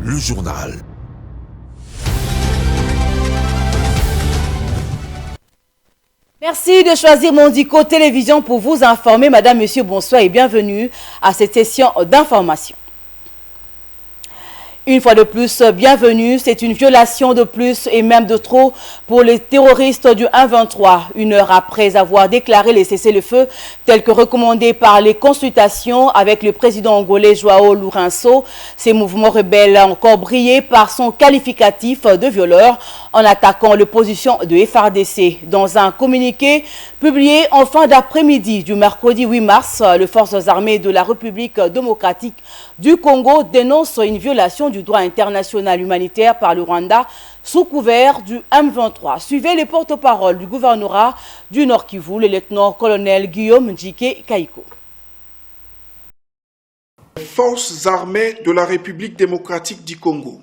le journal. Merci de choisir Mondico Télévision pour vous informer. Madame, Monsieur, bonsoir et bienvenue à cette session d'information. Une fois de plus, bienvenue. C'est une violation de plus et même de trop pour les terroristes du 1-23. Une heure après avoir déclaré les cessez-le-feu tels que recommandés par les consultations avec le président angolais João Lourenço, ces mouvements rebelles ont encore brillé par son qualificatif de violeur en attaquant l'opposition de FARDC. Dans un communiqué publié en fin d'après-midi du mercredi 8 mars, les forces armées de la République démocratique du Congo dénoncent une violation du droit international humanitaire par le Rwanda sous couvert du M23. Suivez les porte-paroles du gouvernorat du Nord Kivu, le lieutenant-colonel Guillaume Njike Kaiko. Les forces armées de la République démocratique du Congo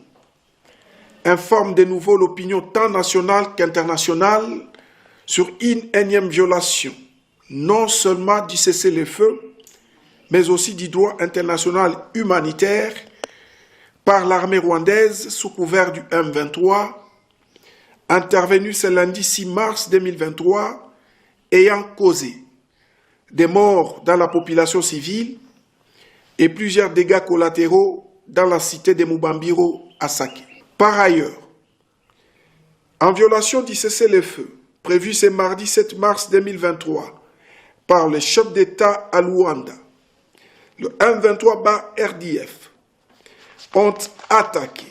informent de nouveau l'opinion tant nationale qu'internationale sur une énième violation, non seulement du cessez-le-feu, mais aussi du droit international humanitaire par l'armée rwandaise sous couvert du M23, intervenu ce lundi 6 mars 2023, ayant causé des morts dans la population civile et plusieurs dégâts collatéraux dans la cité de Mubambiro à Sake. Par ailleurs, en violation du cessez-le-feu prévu ce mardi 7 mars 2023 par le chef d'État à Luanda, le M23-RDF ont attaqué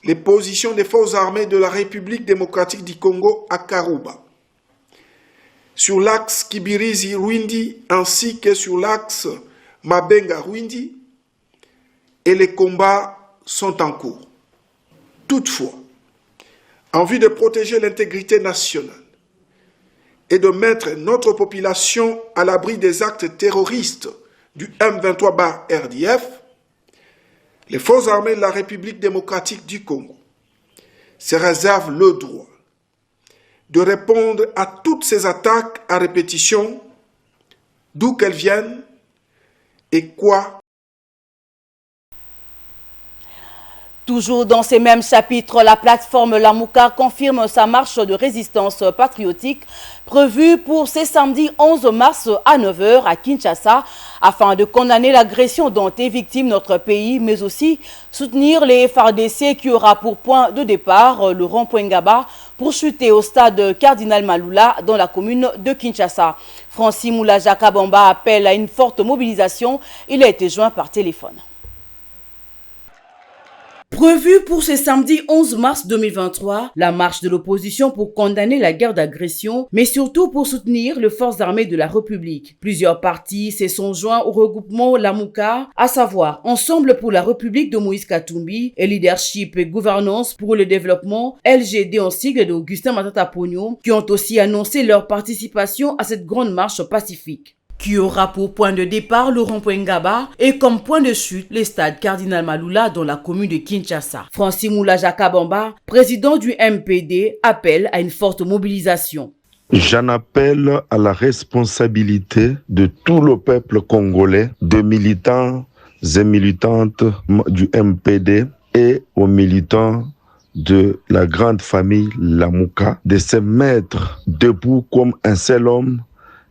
les positions des forces armées de la République démocratique du Congo à Karouba, sur l'axe Kibirizi-Rwindi ainsi que sur l'axe Mabenga-Rwindi, et les combats sont en cours. Toutefois, en vue de protéger l'intégrité nationale et de mettre notre population à l'abri des actes terroristes du M23-RDF, les forces armées de la République démocratique du Congo se réservent le droit de répondre à toutes ces attaques à répétition, d'où qu'elles viennent et quoi. Toujours dans ces mêmes chapitres, la plateforme Lamouka confirme sa marche de résistance patriotique prévue pour ce samedi 11 mars à 9 h à Kinshasa afin de condamner l'agression dont est victime notre pays, mais aussi soutenir les FARDC qui aura pour point de départ le rond-point Ngaba pour chuter au stade Cardinal Malula dans la commune de Kinshasa. Francis Moulaja Kabamba appelle à une forte mobilisation. Il a été joint par téléphone. Prévue pour ce samedi 11 mars 2023, la marche de l'opposition pour condamner la guerre d'agression, mais surtout pour soutenir les forces armées de la République. Plusieurs partis se sont joints au regroupement Lamouka, à savoir Ensemble pour la République de Moïse Katumbi et Leadership et Gouvernance pour le Développement, LGD en sigle d'Augustin Matata Pogno, qui ont aussi annoncé leur participation à cette grande marche pacifique, qui aura pour point de départ le rond-point Ngaba et comme point de chute le stade Cardinal Malula dans la commune de Kinshasa. Francis Moulaja Kabamba, président du MPD, appelle à une forte mobilisation. J'en appelle à la responsabilité de tout le peuple congolais, de militants et militantes du MPD et aux militants de la grande famille Lamouka, de se mettre debout comme un seul homme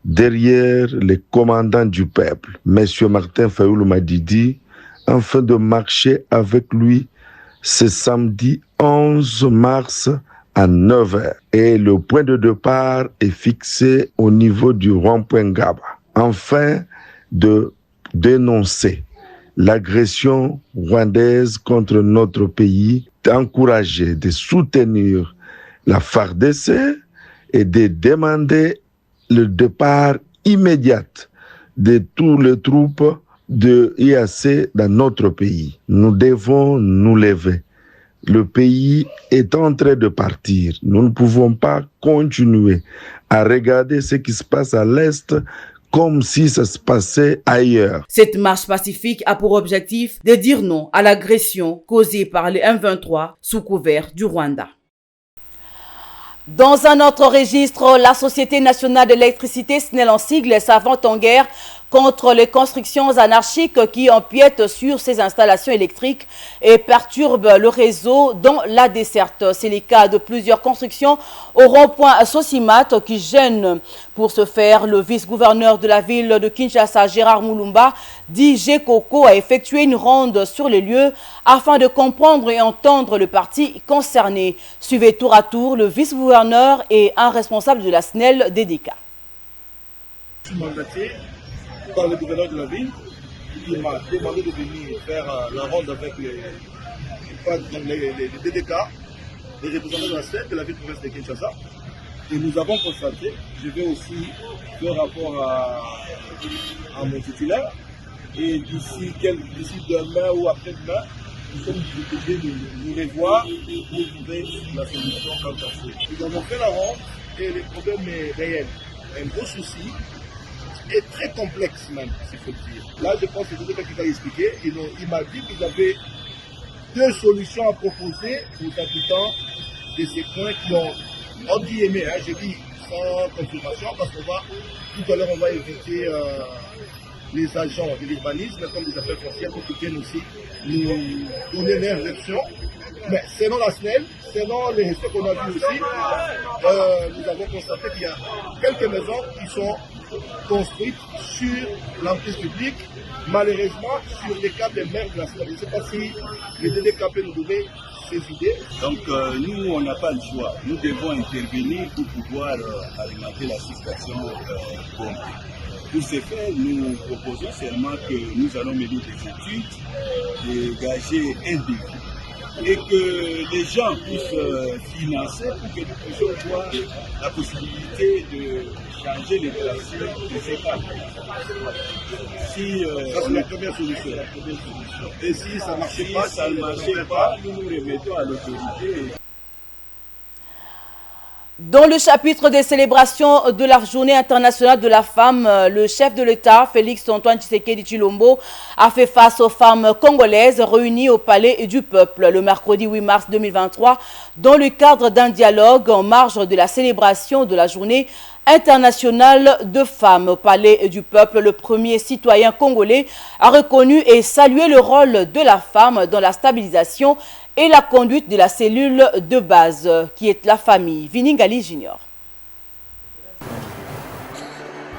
derrière les commandants du peuple, M. Martin Fayoulou Madidi, afin de marcher avec lui ce samedi 11 mars à 9 h. Et le point de départ est fixé au niveau du rond-point Ngaba, afin de dénoncer l'agression rwandaise contre notre pays, d'encourager, de soutenir la FARDC et de demander le départ immédiat de toutes les troupes de IAC dans notre pays. Nous devons nous lever. Le pays est en train de partir. Nous ne pouvons pas continuer à regarder ce qui se passe à l'Est comme si ça se passait ailleurs. Cette marche pacifique a pour objectif de dire non à l'agression causée par les M23 sous couvert du Rwanda. Dans un autre registre, la Société nationale de l'électricité, SNEL en sigle, s'avance en guerre contre les constructions anarchiques qui empiètent sur ces installations électriques et perturbent le réseau dans la desserte. C'est le cas de plusieurs constructions au rond-point Sosimat qui gênent. Pour ce faire, le vice-gouverneur de la ville de Kinshasa, Gérard Moulumba, dit G-Coco, a effectué une ronde sur les lieux afin de comprendre et entendre le parti concerné. Suivez tour à tour le vice-gouverneur et un responsable de la SNEL DDK. Je suis mandaté par le gouverneur de la ville qui m'a demandé de venir faire la ronde avec les DDK, les représentants de la SNEL de la ville province de Kinshasa. Et nous avons constaté, je vais aussi faire rapport à mon titulaire, et d'ici demain ou après-demain, nous sommes obligés de nous revoir pour trouver la solution quant à ça. Nous avons fait la ronde et le problème est réel. Un gros souci et très complexe même, s'il faut le dire. Là, je pense que c'est quelqu'un qui va expliquer. Il m'a dit qu'ils avaient deux solutions à proposer aux habitants de ces coins qui ont, entre guillemets, j'ai dit sans confirmation, parce qu'on va, tout à l'heure, on va éviter les agents de l'urbanisme comme des affaires foncières pour qu'ils viennent aussi nous donner leurs versions. Mais selon la SNEL, selon les récits qu'on a vus aussi, nous avons constaté qu'il y a quelques maisons qui sont construites sur l'emprise publique, malheureusement sur les cas des maires de la SNEL. Je ne sais pas si les DDK peuvent nous donner ces idées. Donc nous, on n'a pas le choix. Nous devons intervenir pour pouvoir alimenter la situation pompe. Pour ce faire, nous proposons seulement que nous allons mener des études, dégager un défi et que les gens puissent financer pour que nous puissions voir la possibilité de changer les places de ces cas. Ça, c'est la première solution. Et si ça ne marchait pas, ça ne marchait pas, nous nous remettons à l'autorité. Dans le chapitre des célébrations de la Journée internationale de la femme, le chef de l'État, Félix Antoine Tshisekedi Tshilombo, a fait face aux femmes congolaises réunies au Palais du Peuple le mercredi 8 mars 2023 dans le cadre d'un dialogue en marge de la célébration de la Journée internationale de femmes. Au Palais du Peuple, le premier citoyen congolais a reconnu et salué le rôle de la femme dans la stabilisation et la conduite de la cellule de base, qui est la famille. Viningali Junior.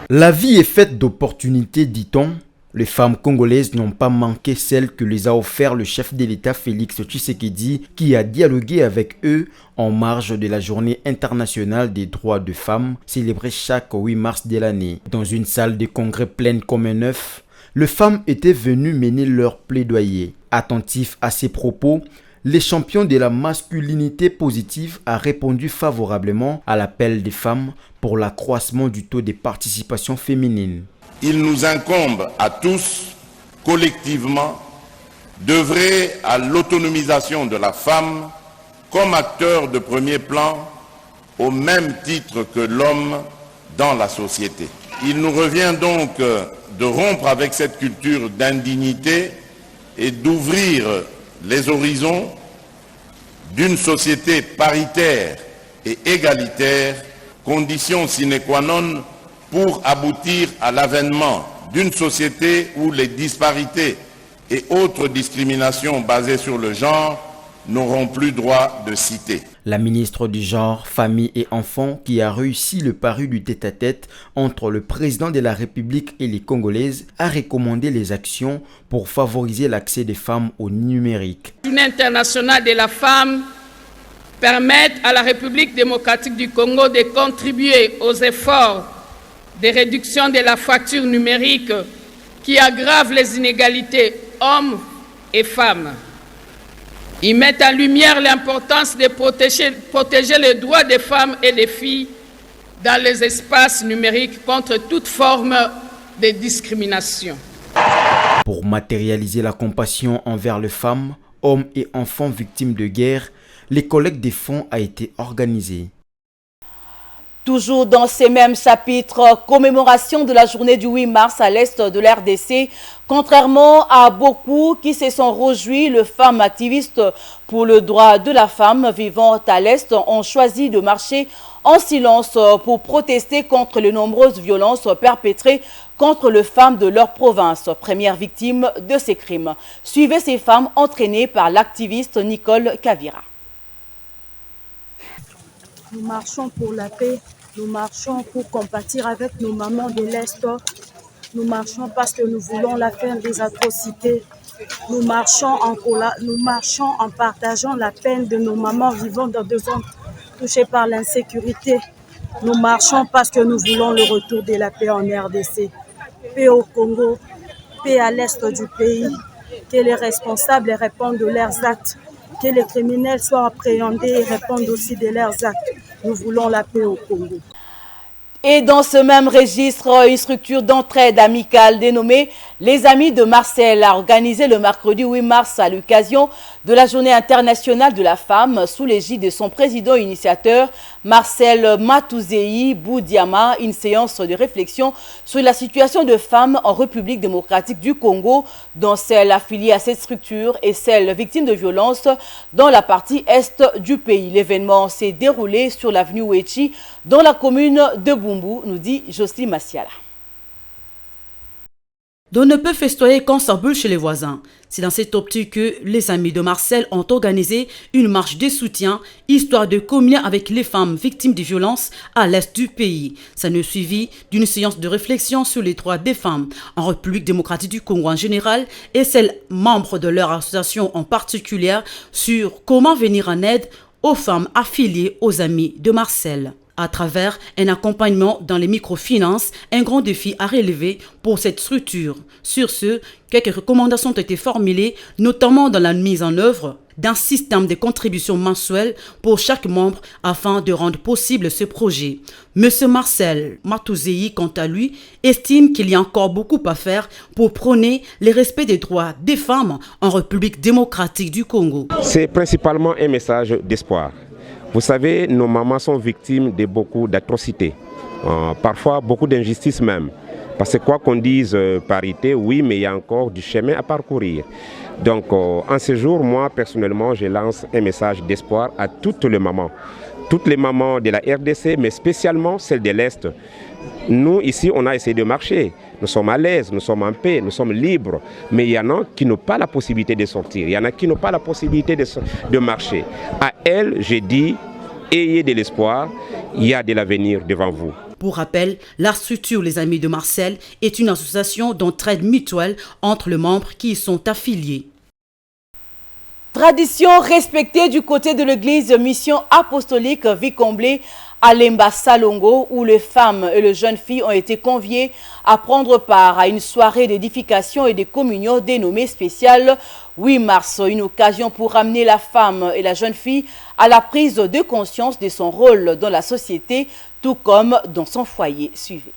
La vie est faite d'opportunités, dit-on. Les femmes congolaises n'ont pas manqué celle que les a offert le chef de l'État Félix Tshisekedi, qui a dialogué avec eux en marge de la Journée internationale des droits de femmes, célébrée chaque 8 mars de l'année. Dans une salle de congrès pleine comme un œuf, les femmes étaient venues mener leur plaidoyer. Attentifs à ces propos, les champions de la masculinité positive a répondu favorablement à l'appel des femmes pour l'accroissement du taux de participation féminine. Il nous incombe à tous, collectivement, d'œuvrer à l'autonomisation de la femme comme acteur de premier plan, au même titre que l'homme dans la société. Il nous revient donc de rompre avec cette culture d'indignité et d'ouvrir les horizons d'une société paritaire et égalitaire, condition sine qua non pour aboutir à l'avènement d'une société où les disparités et autres discriminations basées sur le genre n'auront plus droit de cité. La ministre du Genre, Famille et Enfants, qui a réussi le pari du tête-à-tête entre le président de la République et les Congolaises, a recommandé les actions pour favoriser l'accès des femmes au numérique. L'Union internationale de la femme permet à la République démocratique du Congo de contribuer aux efforts de réduction de la fracture numérique qui aggrave les inégalités hommes et femmes. Ils mettent en lumière l'importance de protéger les droits des femmes et des filles dans les espaces numériques contre toute forme de discrimination. Pour matérialiser la compassion envers les femmes, hommes et enfants victimes de guerre, les collectes des fonds a été organisée. Toujours dans ces mêmes chapitres, commémoration de la journée du 8 mars à l'est de la RDC. Contrairement à beaucoup qui se sont réjouis, les femmes activistes pour le droit de la femme vivant à l'est ont choisi de marcher en silence pour protester contre les nombreuses violences perpétrées contre les femmes de leur province, première victime de ces crimes. Suivez ces femmes entraînées par l'activiste Nicole Kavira. Nous marchons pour la paix, nous marchons pour compatir avec nos mamans de l'Est. Nous marchons parce que nous voulons la fin des atrocités. Nous marchons en partageant la peine de nos mamans vivant dans des zones touchées par l'insécurité. Nous marchons parce que nous voulons le retour de la paix en RDC. Paix au Congo, paix à l'est du pays. Que les responsables répondent de leurs actes. Que les criminels soient appréhendés et répondent aussi de leurs actes. Nous voulons la paix au Congo. Et dans ce même registre, une structure d'entraide amicale dénommée Les Amis de Marcel a organisé le mercredi 8 mars à l'occasion de la Journée internationale de la femme sous l'égide de son président initiateur Marcel Matouzei Boudiama, une séance de réflexion sur la situation de femmes en République démocratique du Congo, dont celles affiliées à cette structure et celles victimes de violences dans la partie est du pays. L'événement s'est déroulé sur l'avenue Ouechi dans la commune de Bumbu, nous dit Jocelyne Massiala. On ne peut festoyer quand ça brûle chez les voisins. C'est dans cette optique que les Amis de Marcel ont organisé une marche de soutien, histoire de communier avec les femmes victimes de violences à l'est du pays. Ça ne suivi d'une séance de réflexion sur les droits des femmes en République démocratique du Congo en général et celles membres de leur association en particulier sur comment venir en aide aux femmes affiliées aux Amis de Marcel. À travers un accompagnement dans les microfinances, un grand défi à relever pour cette structure. Sur ce, quelques recommandations ont été formulées, notamment dans la mise en œuvre d'un système de contribution mensuelle pour chaque membre afin de rendre possible ce projet. Monsieur Marcel Matouzei, quant à lui, estime qu'il y a encore beaucoup à faire pour prôner le respect des droits des femmes en République démocratique du Congo. C'est principalement un message d'espoir. Vous savez, nos mamans sont victimes de beaucoup d'atrocités, parfois beaucoup d'injustices même. Parce que quoi qu'on dise parité, oui, mais il y a encore du chemin à parcourir. Donc en ce jour, moi personnellement, je lance un message d'espoir à toutes les mamans de la RDC, mais spécialement celles de l'Est. Nous, ici, on a essayé de marcher. Nous sommes à l'aise, nous sommes en paix, nous sommes libres. Mais il y en a qui n'ont pas la possibilité de sortir. Il y en a qui n'ont pas la possibilité de marcher. À elles, j'ai dit, ayez de l'espoir, il y a de l'avenir devant vous. Pour rappel, la structure Les Amis de Marcel est une association d'entraide mutuelle entre les membres qui y sont affiliés. Tradition respectée du côté de l'église Mission Apostolique Vicomblé à Lemba Salongo, où les femmes et les jeunes filles ont été conviées à prendre part à une soirée d'édification et de communion dénommée spéciale 8 mars. Une occasion pour ramener la femme et la jeune fille à la prise de conscience de son rôle dans la société, tout comme dans son foyer. Suivez.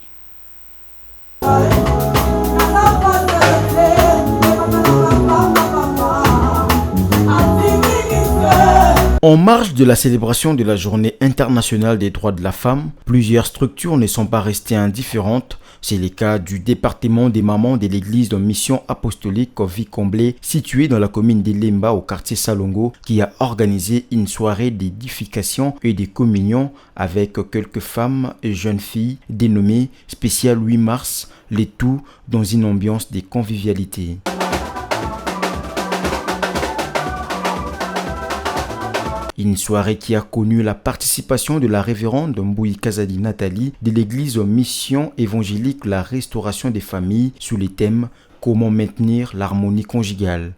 En marge de la célébration de la Journée internationale des droits de la femme, plusieurs structures ne sont pas restées indifférentes. C'est le cas du département des mamans de l'église de Mission Apostolique Vicomblé, située dans la commune de Lemba au quartier Salongo, qui a organisé une soirée d'édification et de communion avec quelques femmes et jeunes filles dénommée spéciale 8 mars, le tout dans une ambiance de convivialité. Une soirée qui a connu la participation de la révérende Mbouyi Kazadi Nathalie de l'église Mission évangélique La Restauration des familles sous les thèmes « Comment maintenir l'harmonie conjugale ».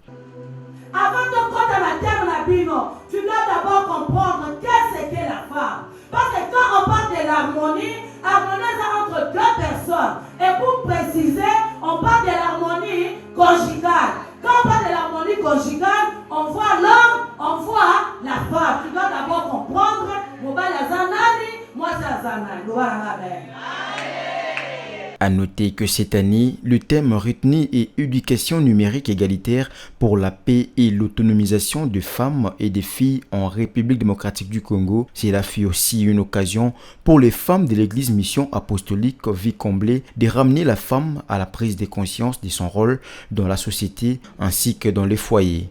Avant de prendre la terre Nabino, tu dois d'abord comprendre qu'est-ce qu'est la femme. Parce que quand on parle de l'harmonie, harmonie entre deux personnes. Et pour préciser, on parle de l'harmonie conjugale. Quand on parle de l'harmonie conjugale, on voit l'homme, on voit la femme. Tu dois d'abord comprendre, À noter que cette année, le thème retenu est éducation numérique égalitaire pour la paix et l'autonomisation des femmes et des filles en République démocratique du Congo. Cela fut aussi une occasion pour les femmes de l'église Mission Apostolique Vie Comblée de ramener la femme à la prise de conscience de son rôle dans la société ainsi que dans les foyers.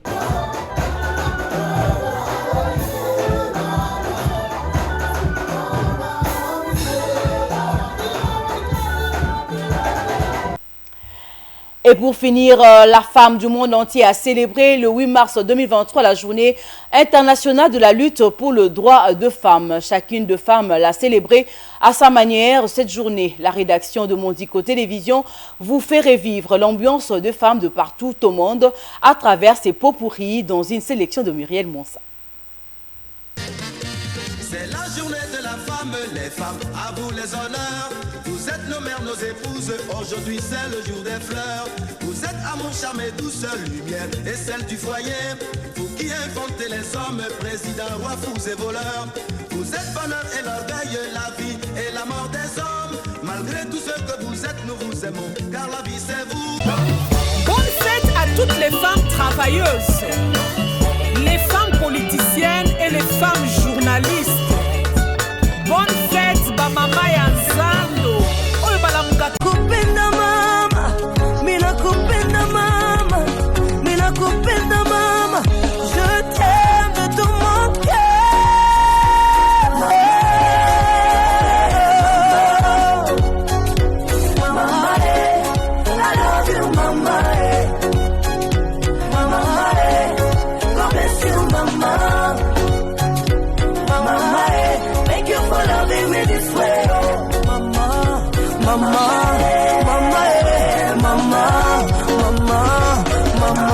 Et pour finir, la femme du monde entier a célébré le 8 mars 2023 la journée internationale de la lutte pour le droit de femmes. Chacune de femmes l'a célébrée à sa manière cette journée. La rédaction de Mondico Télévision vous fait revivre l'ambiance de femmes de partout au monde à travers ses pots pourris dans une sélection de Muriel Monsa. C'est la journée de la femme, les femmes, à vous les honneurs. Vous êtes nos mères, nos épouses, aujourd'hui c'est le jour des fleurs. Vous êtes amour, charme et douce lumière et celle du foyer. Vous qui inventez les hommes, présidents, rois, fous et voleurs. Vous êtes bonheur et l'orgueil, la vie et la mort des hommes. Malgré tout ce que vous êtes, nous vous aimons, car la vie c'est vous. Bonne fête à toutes les femmes travailleuses, les femmes politiciennes et les femmes journalistes. Bonne fête, Bamama Yanzando. Oyo balamuka kupenda mama, mina kupenda mama, mina kupenda mama. Je t'aime de tout mon cœur. Mama, I love you, mama. Mama, God bless you, mama. Mama, thank you for loving me this way. Oh, mama, mama, mama, mama, mama, mama, mama,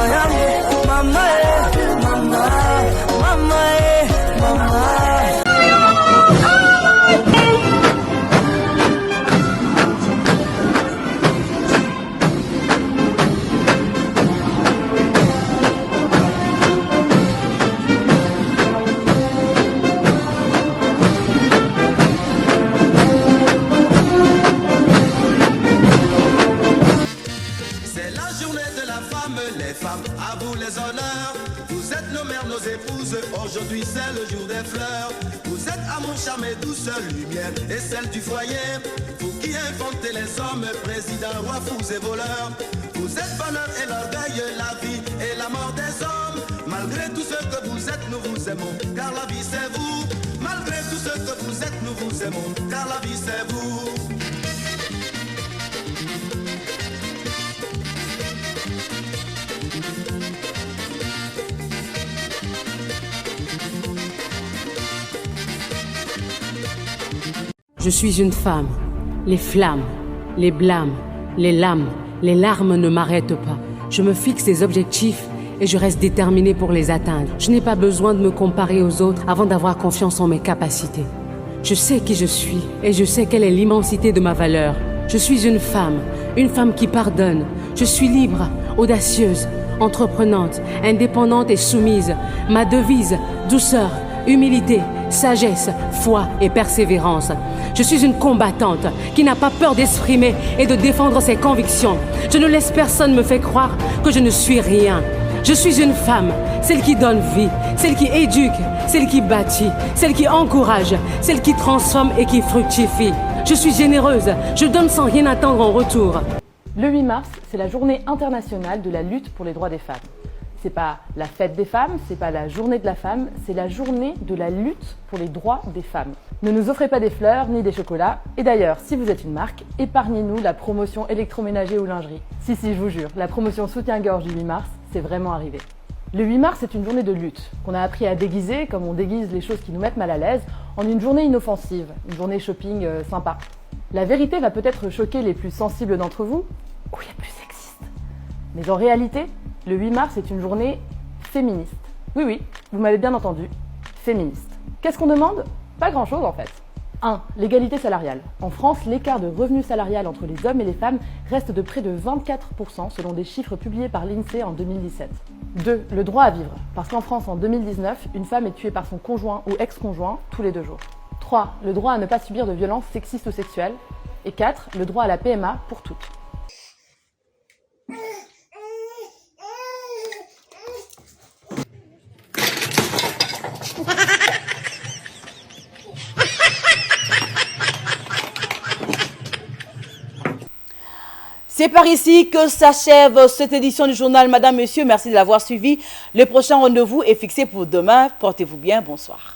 mama, mama. Aujourd'hui c'est le jour des fleurs. Vous êtes amour, charme et douce lumière et celle du foyer. Vous qui inventez les hommes, présidents, rois, fous et voleurs. Vous êtes bonheur et l'orgueil, la vie et la mort des hommes. Malgré tout ce que vous êtes, nous vous aimons, car la vie c'est vous. Malgré tout ce que vous êtes, nous vous aimons, car la vie c'est vous. Je suis une femme. Les flammes, les blâmes, les lames, les larmes ne m'arrêtent pas. Je me fixe des objectifs et je reste déterminée pour les atteindre. Je n'ai pas besoin de me comparer aux autres avant d'avoir confiance en mes capacités. Je sais qui je suis et je sais quelle est l'immensité de ma valeur. Je suis une femme qui pardonne. Je suis libre, audacieuse, entreprenante, indépendante et soumise. Ma devise, douceur, humilité, sagesse, foi et persévérance. Je suis une combattante qui n'a pas peur d'exprimer et de défendre ses convictions. Je ne laisse personne me faire croire que je ne suis rien. Je suis une femme, celle qui donne vie, celle qui éduque, celle qui bâtit, celle qui encourage, celle qui transforme et qui fructifie. Je suis généreuse, je donne sans rien attendre en retour. Le 8 mars, c'est la journée internationale de la lutte pour les droits des femmes. C'est pas la fête des femmes, c'est pas la journée de la femme, c'est la journée de la lutte pour les droits des femmes. Ne nous offrez pas des fleurs ni des chocolats. Et d'ailleurs, si vous êtes une marque, épargnez-nous la promotion électroménager ou lingerie. Si, je vous jure, la promotion soutien-gorge du 8 mars, c'est vraiment arrivé. Le 8 mars, c'est une journée de lutte, qu'on a appris à déguiser, comme on déguise les choses qui nous mettent mal à l'aise, en une journée inoffensive, une journée shopping sympa. La vérité va peut-être choquer les plus sensibles d'entre vous, ou les plus sexistes. Mais en réalité, le 8 mars est une journée féministe. Oui, vous m'avez bien entendu, féministe. Qu'est-ce qu'on demande? Pas grand-chose en fait. 1. L'égalité salariale. En France, l'écart de revenu salarial entre les hommes et les femmes reste de près de 24% selon des chiffres publiés par l'INSEE en 2017. 2. Le droit à vivre. Parce qu'en France, en 2019, une femme est tuée par son conjoint ou ex-conjoint tous les 2 jours. 3. Le droit à ne pas subir de violences sexistes ou sexuelles. Et 4, le droit à la PMA pour toutes. C'est par ici que s'achève cette édition du journal. Madame, Monsieur, merci de l'avoir suivi. Le prochain rendez-vous est fixé pour demain. Portez-vous bien. Bonsoir.